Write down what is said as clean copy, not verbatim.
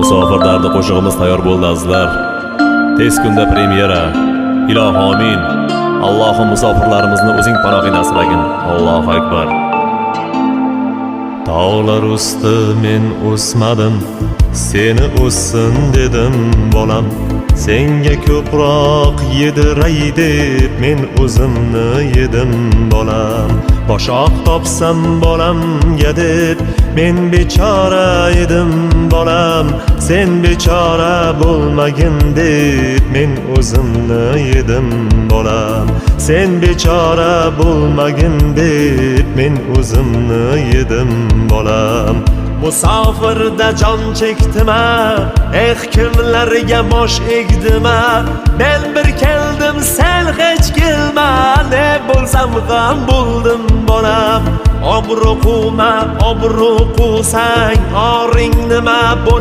Musofir dardi qo'shig'imiz tayyor bo'ldi azizlar. Tez kunda premyera. Ilohi amin. Allohim musofirlarimizni o'zing panohingda asragin. Allohu akbar. Tog'lar usti men o'smadim, seni o'ssin dedim bolam. Senga ko'proq yediray deb men o'zimni yedim bolam. Boshoq topsam bolamga deb men bechora edim bolam. Sen bechora bo'lmagin deb men o'zimni yedim bolam. Sen bechora bo'lmagin deb men o'zimni yedim bolam. Musofirda jon chekdima, kimlarga bosh egdima. Men bir keldim, sen hech kelma, ne bo'lsam ham bo'ldim bolam. Obro' quvma, obro' quvsang oring nima bo'lar?